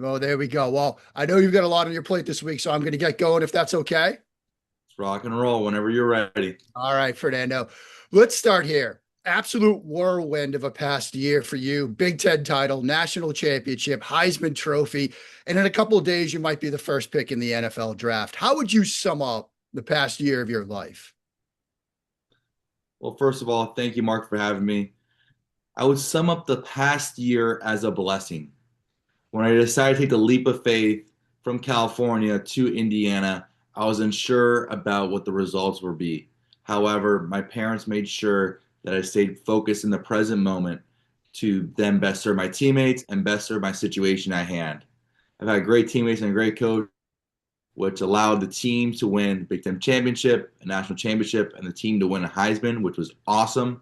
Oh, there we go. Well, I know you've got a lot on your plate this week, so I'm going to get going if that's okay. Let's rock and roll whenever you're ready. All right, Fernando. Let's start here. Absolute whirlwind of a past year for you. Big Ten title, national championship, Heisman Trophy, and in a couple of days, you might be the first pick in the NFL draft. How would you sum up the past year of your life? Well, first of all, thank you, Mark, for having me. I would sum up the past year as a blessing. When I decided to take the leap of faith from California to Indiana, I was unsure about what the results would be. However, my parents made sure that I stayed focused in the present moment to then best serve my teammates and best serve my situation at hand. I've had great teammates and a great coach, which allowed the team to win Big Ten championship, a national championship, and the team to win a Heisman, which was awesome.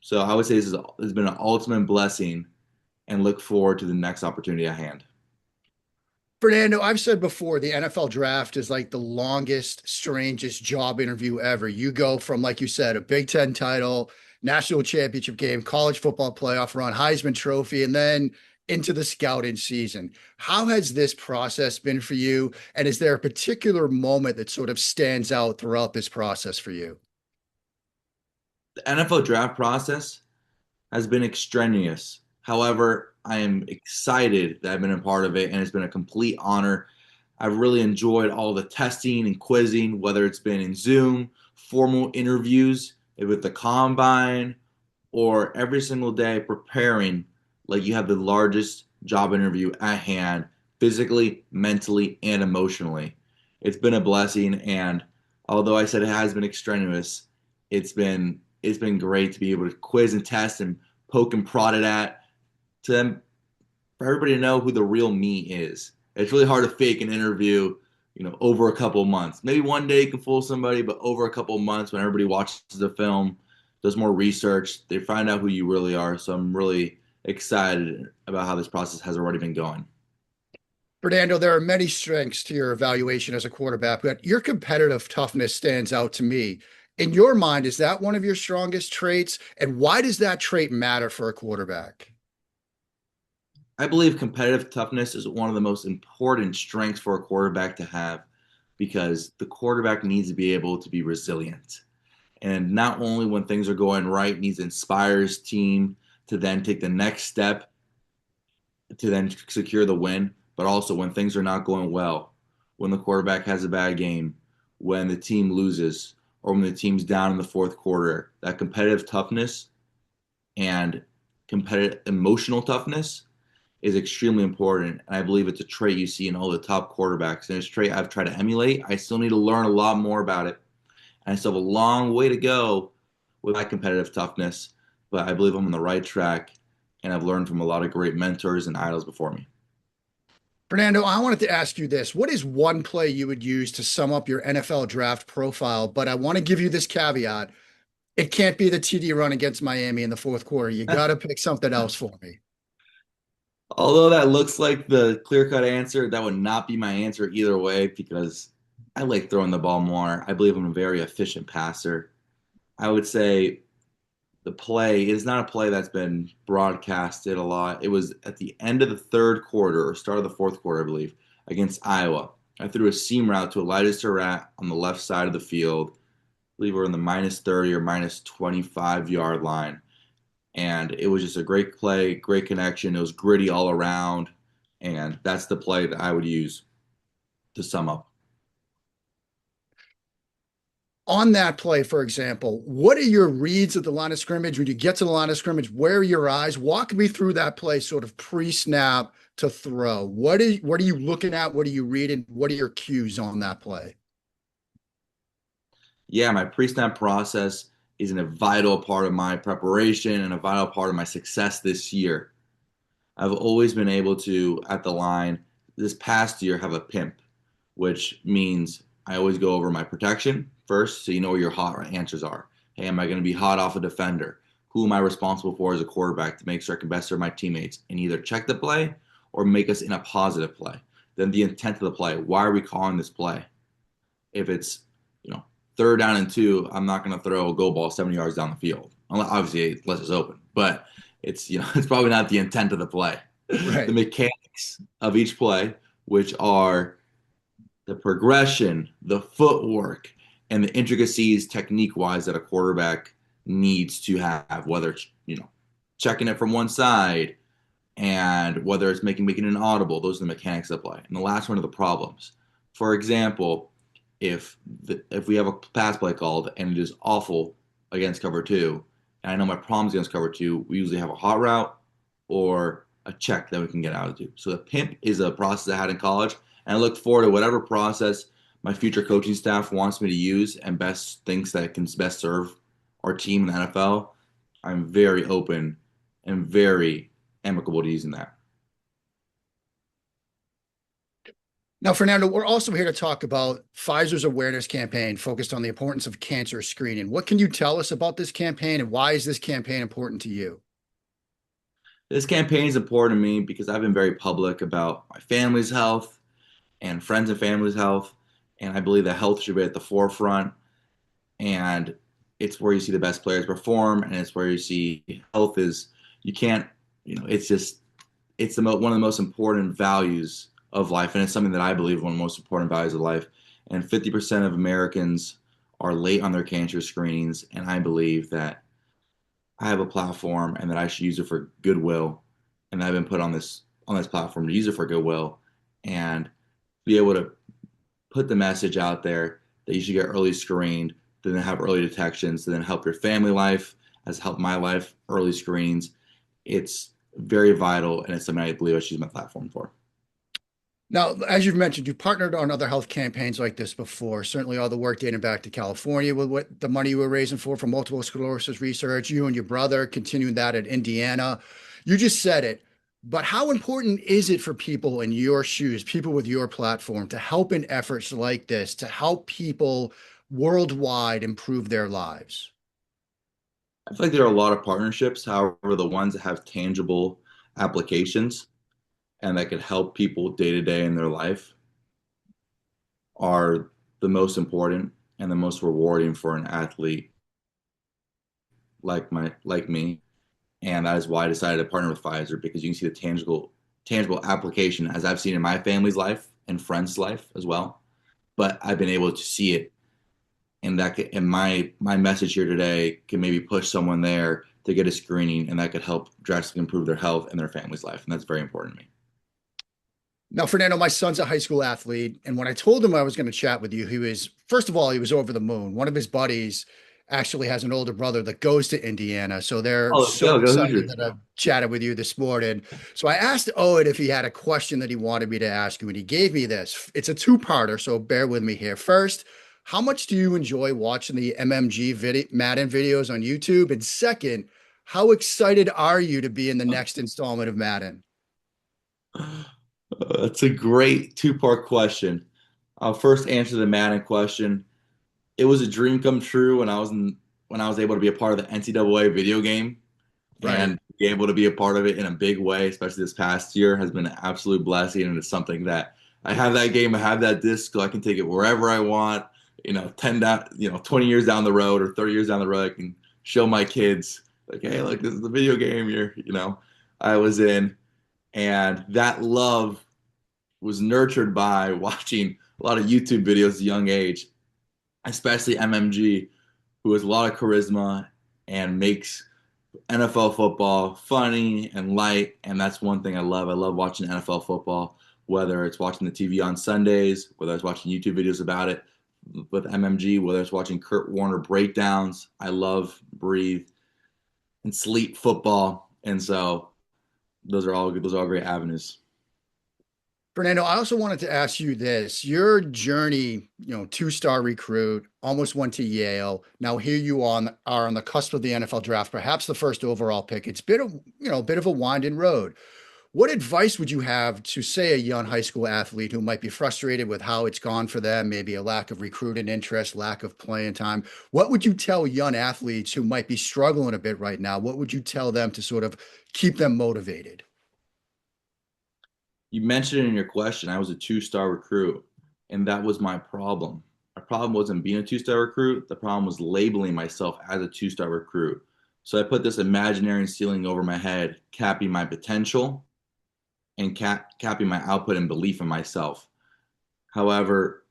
So I would say has been an ultimate blessing, and look forward to the next opportunity at hand. Fernando, I've said before, the NFL draft is like the longest, strangest job interview ever. You go from, like you said, a Big Ten title, national championship game, college football playoff run, Heisman Trophy, and then into the scouting season. How has this process been for you? And is there a particular moment that sort of stands out throughout this process for you? The NFL draft process has been extraneous. However, I am excited that I've been a part of it, and it's been a complete honor. I've really enjoyed all the testing and quizzing, whether it's been in Zoom, formal interviews with the combine, or every single day preparing like you have the largest job interview at hand, physically, mentally, and emotionally. It's been a blessing, and although I said it has been extraneous, it's been great to be able to quiz and test and poke and prod it at to them for everybody to know who the real me is. It's really hard to fake an interview, over a couple of months. Maybe one day you can fool somebody, but over a couple of months when everybody watches the film, does more research, they find out who you really are. So I'm really excited about how this process has already been going. Fernando, there are many strengths to your evaluation as a quarterback, but your competitive toughness stands out to me. In your mind, is that one of your strongest traits? And why does that trait matter for a quarterback? I believe competitive toughness is one of the most important strengths for a quarterback to have because the quarterback needs to be able to be resilient. And not only when things are going right, needs to inspire his team to then take the next step to then secure the win, but also when things are not going well, when the quarterback has a bad game, when the team loses, or when the team's down in the fourth quarter, that competitive toughness and competitive emotional toughness is extremely important. And I believe it's a trait you see in all the top quarterbacks. And it's a trait I've tried to emulate. I still need to learn a lot more about it. And I still have a long way to go with my competitive toughness, but I believe I'm on the right track. And I've learned from a lot of great mentors and idols before me. Fernando, I wanted to ask you this. What is one play you would use to sum up your NFL draft profile? But I want to give you this caveat. It can't be the TD run against Miami in the fourth quarter. You got to pick something else for me. Although that looks like the clear cut answer, that would not be my answer either way because I like throwing the ball more. I believe I'm a very efficient passer. I would say the play is not a play that's been broadcasted a lot. It was at the end of the third quarter or start of the fourth quarter, I believe, against Iowa. I threw a seam route to Elijah Surratt on the left side of the field. I believe we're in the minus 30 or minus 25 yard line. And it was just a great play, great connection. It was gritty all around. And that's the play that I would use to sum up. On that play, for example, what are your reads of the line of scrimmage? When you get to the line of scrimmage, where are your eyes? Walk me through that play, sort of pre-snap to throw. What are you looking at? What are you reading? What are your cues on that play? Yeah, my pre-snap process is a vital part of my preparation and a vital part of my success this year. I've always been able to, at the line, this past year, have a pimp, which means I always go over my protection first so you know where your hot answers are. Hey, am I going to be hot off a defender? Who am I responsible for as a quarterback to make sure I can best serve my teammates and either check the play or make us in a positive play? Then the intent of the play. Why are we calling this play? If it's, third down and two, I'm not going to throw a go ball 70 yards down the field. Obviously, unless it's open, but it's, it's probably not the intent of the play. the Right. mechanics of each play, which are the progression, the footwork, and the intricacies technique wise that a quarterback needs to have, whether it's, checking it from one side and whether it's making an audible. Those are the mechanics of play. And the last one are the problems. For example, if we have a pass play called and it is awful against cover two, and I know my problems against cover two, we usually have a hot route or a check that we can get out to. So the pimp is a process I had in college, and I look forward to whatever process my future coaching staff wants me to use and best thinks that can best serve our team in the NFL. I'm very open and very amicable to using that. Now, Fernando, we're also here to talk about Pfizer's awareness campaign focused on the importance of cancer screening. What can you tell us about this campaign and why is this campaign important to you? This campaign is important to me because I've been very public about my family's health and friends and family's health. And I believe that health should be at the forefront. And it's where you see the best players perform. And it's where you see health is, you can't, it's just, one of the most important values of life. And it's something that I believe is one of the most important values of life. And 50% of Americans are late on their cancer screenings. And I believe that I have a platform and that I should use it for goodwill. And I've been put on this platform to use it for goodwill and be able to put the message out there that you should get early screened, to then have early detections, to then help your family life, has helped my life, early screens. It's very vital, and it's something I believe I should use my platform for. Now, as you've mentioned, you partnered on other health campaigns like this before. Certainly, all the work dating back to California with what the money you were raising for multiple sclerosis research. You and your brother continuing that at Indiana. You just said it, but how important is it for people in your shoes, people with your platform, to help in efforts like this to help people worldwide improve their lives? I feel like there are a lot of partnerships. However, the ones that have tangible applications and that could help people day to day in their life are the most important and the most rewarding for an athlete like me. And that is why I decided to partner with Pfizer, because you can see the tangible application as I've seen in my family's life and friends' life as well. But I've been able to see it, and my message here today can maybe push someone there to get a screening, and that could help drastically improve their health and their family's life, and that's very important to me. Now, Fernando, my son's a high school athlete. And when I told him I was going to chat with you, first of all, he was over the moon. One of his buddies actually has an older brother that goes to Indiana. So they're Oh, let's so go excited Hoosiers! that I've chatted with you this morning. So I asked Owen if he had a question that he wanted me to ask you, and he gave me this. It's a two-parter, so bear with me here. First, how much do you enjoy watching the Madden videos on YouTube? And second, how excited are you to be in the next installment of Madden? That's a great two-part question. I'll first answer the Madden question. It was a dream come true when I was able to be a part of the NCAA video game, Right. and be able to be a part of it in a big way, especially this past year, has been an absolute blessing. And it's something that I have that game, I have that disc, so I can take it wherever I want. 20 years down the road or 30 years down the road, I can show my kids like, hey, look, this is the video game I was in. And that love was nurtured by watching a lot of YouTube videos at a young age, especially MMG, who has a lot of charisma and makes NFL football funny and light. And that's one thing I love. I love watching NFL football, whether it's watching the TV on Sundays, whether it's watching YouTube videos about it with MMG, whether it's watching Kurt Warner breakdowns. I love, breathe, and sleep football. And so those are all great avenues. Fernando, I also wanted to ask you this. Your journey, two-star recruit, almost went to Yale. Now here you are on the cusp of the NFL draft, perhaps the first overall pick. It's been a bit of a winding road. What advice would you have to, say, a young high school athlete who might be frustrated with how it's gone for them, maybe a lack of recruiting interest, lack of playing time? What would you tell young athletes who might be struggling a bit right now? What would you tell them to sort of keep them motivated? You mentioned it in your question, I was a two-star recruit, and that was my problem. My problem wasn't being a two-star recruit. The problem was labeling myself as a two-star recruit. So I put this imaginary ceiling over my head, capping my potential. and capping my output and belief in myself. However,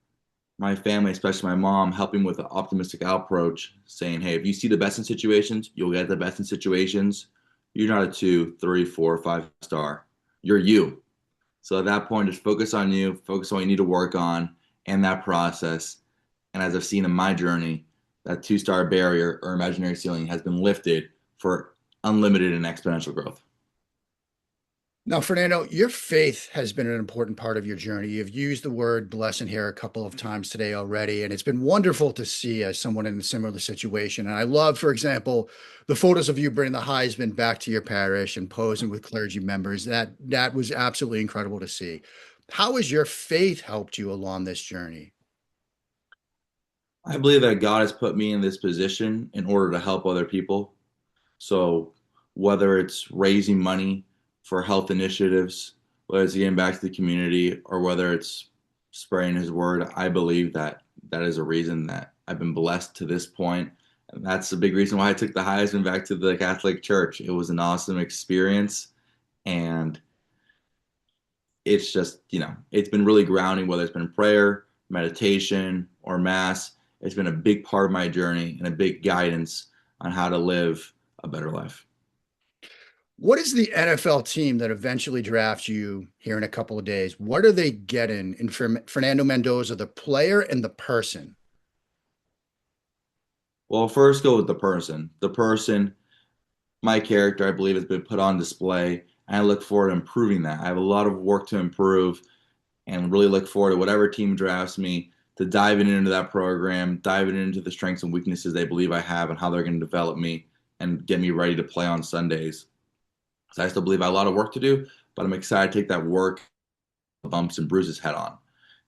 my family, especially my mom, helping with an optimistic approach, saying, hey, if you see the best in situations, you'll get the best in situations. You're not a two, three, four, 5 star. You're you. So at that point, just focus on you, focus on what you need to work on and that process. And as I've seen in my journey, that 2 star barrier or imaginary ceiling has been lifted for unlimited and exponential growth. Now, Fernando, your faith has been an important part of your journey. You've used the word blessing here a couple of times today already, and it's been wonderful to see as someone in a similar situation. And I love, for example, the photos of you bringing the Heisman back to your parish and posing with clergy members. That was absolutely incredible to see. How has your faith helped you along this journey? I believe that God has put me in this position in order to help other people. So whether it's raising money for health initiatives, whether it's getting back to the community, or whether it's spreading his word, I believe that that is a reason that I've been blessed to this point. And that's a big reason why I took the Heisman back to the Catholic Church. It was an awesome experience. And it's just, it's been really grounding, whether it's been prayer, meditation, or mass. It's been a big part of my journey and a big guidance on how to live a better life. What is the NFL team that eventually drafts you here in a couple of days? What are they getting in Fernando Mendoza, the player and the person? Well, first go with the person. The person, my character, I believe, has been put on display, and I look forward to improving that. I have a lot of work to improve, and really look forward to whatever team drafts me to diving into that program, diving into the strengths and weaknesses they believe I have, and how they're going to develop me and get me ready to play on Sundays. So I still believe I have a lot of work to do, but I'm excited to take that work, bumps and bruises head on.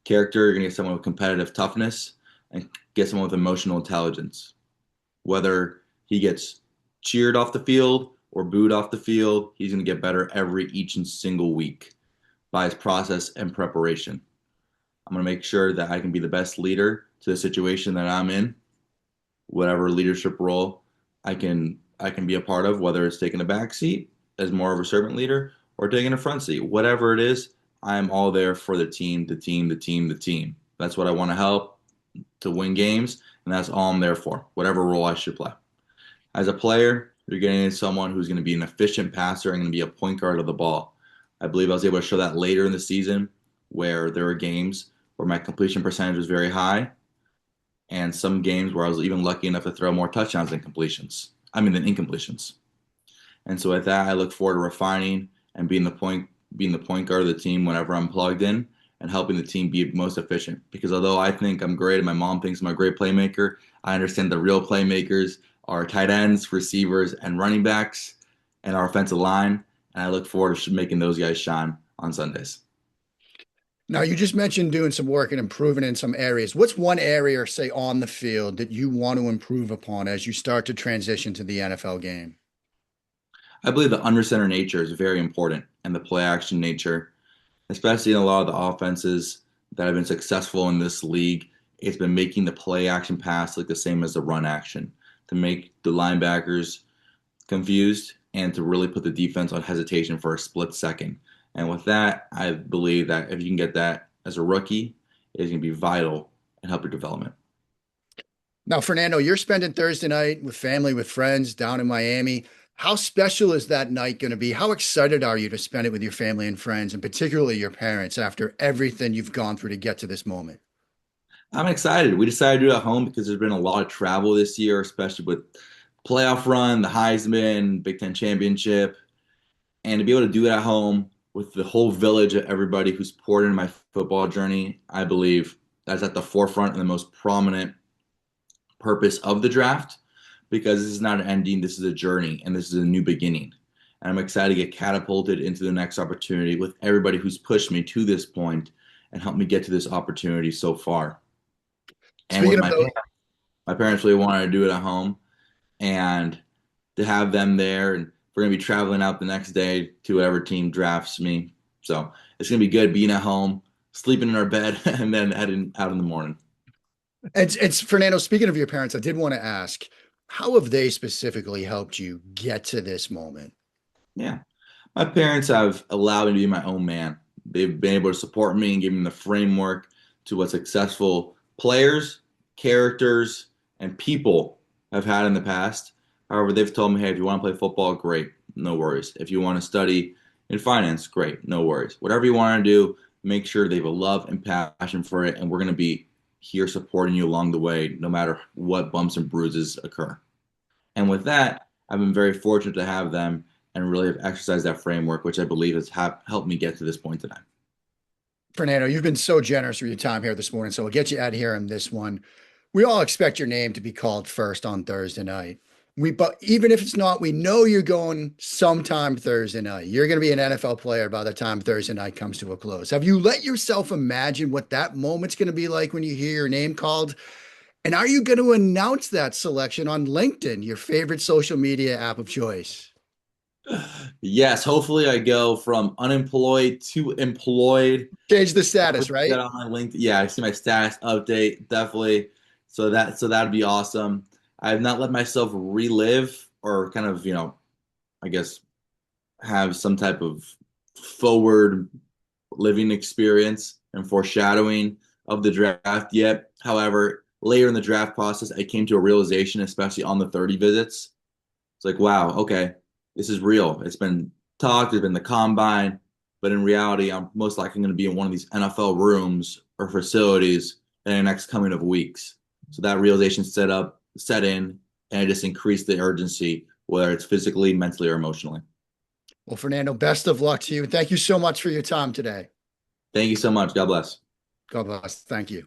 Character, you're going to get someone with competitive toughness and get someone with emotional intelligence. Whether he gets cheered off the field or booed off the field, he's going to get better every each and single week by his process and preparation. I'm going to make sure that I can be the best leader to the situation that I'm in, whatever leadership role I can be a part of, whether it's taking a back seat as more of a servant leader or taking a front seat. Whatever it is, I'm all there for the team, the team, the team, the team. That's what I want to help to win games, and that's all I'm there for, whatever role I should play. As a player, you're getting someone who's going to be an efficient passer and going to be a point guard of the ball. I believe I was able to show that later in the season where there were games where my completion percentage was very high and some games where I was even lucky enough to throw more touchdowns than completions. I mean, than incompletions. And so with that, I look forward to refining and being the point guard of the team whenever I'm plugged in and helping the team be most efficient. Because although I think I'm great and my mom thinks I'm a great playmaker, I understand the real playmakers are tight ends, receivers, and running backs, and our offensive line. And I look forward to making those guys shine on Sundays. Now, you just mentioned doing some work and improving in some areas. What's one area, say, on the field that you want to improve upon as you start to transition to the NFL game? I believe the under center nature is very important and the play action nature, especially in a lot of the offenses that have been successful in this league. It's been making the play action pass look the same as the run action to make the linebackers confused and to really put the defense on hesitation for a split second. And with that, I believe that if you can get that as a rookie, it's going to be vital and help your development. Now, Fernando, you're spending Thursday night with family, with friends down in Miami. How special is that night going to be? How excited are you to spend it with your family and friends, and particularly your parents, after everything you've gone through to get to this moment? I'm excited. We decided to do it at home because there's been a lot of travel this year, especially with playoff run, the Heisman, Big Ten championship, and to be able to do it at home with the whole village of everybody who's poured into my football journey, I believe that's at the forefront and the most prominent purpose of the draft because this is not an ending, this is a journey and this is a new beginning. And I'm excited to get catapulted into the next opportunity with everybody who's pushed me to this point and helped me get to this opportunity so far. And with Speaking of those, my parents really wanted to do it at home and to have them there and we're going to be traveling out the next day to whatever team drafts me. So it's going to be good being at home, sleeping in our bed, and then heading out in the morning. it's Fernando. Speaking of your parents, I did want to ask, how have they specifically helped you get to this moment? Yeah. My parents have allowed me to be my own man. They've been able to support me and give me the framework to what successful players, characters, and people have had in the past. However, they've told me, hey, if you want to play football, great, no worries. If you want to study in finance, great, no worries. Whatever you want to do, make sure they have a love and passion for it, and we're going to be here supporting you along the way, no matter what bumps and bruises occur. And with that, I've been very fortunate to have them and really have exercised that framework, which I believe has helped me get to this point today. Fernando, you've been so generous with your time here this morning, so we'll get you out of here on this one. We all expect your name to be called first on Thursday night. But even if it's not, we know you're going sometime Thursday night. You're going to be an NFL player by the time Thursday night comes to a close. Have you let yourself imagine what that moment's going to be like when you hear your name called? And are you going to announce that selection on LinkedIn, your favorite social media app of choice? Yes, hopefully I go from unemployed to employed. Change the status, Definitely get right? on my LinkedIn. Yeah, I see my status update. Definitely. So that'd be awesome. I have not let myself relive or kind of, I guess have some type of forward living experience and foreshadowing of the draft yet. However, later in the draft process, I came to a realization, especially on the 30 visits. It's like, wow, okay, this is real. It's been talked, there's been the combine, but in reality, I'm most likely going to be in one of these NFL rooms or facilities in the next coming of weeks. So that realization set in, and it just increased the urgency, whether it's physically, mentally, or emotionally. Well, Fernando, best of luck to you. Thank you so much for your time today. Thank you so much. God bless. God bless. Thank you.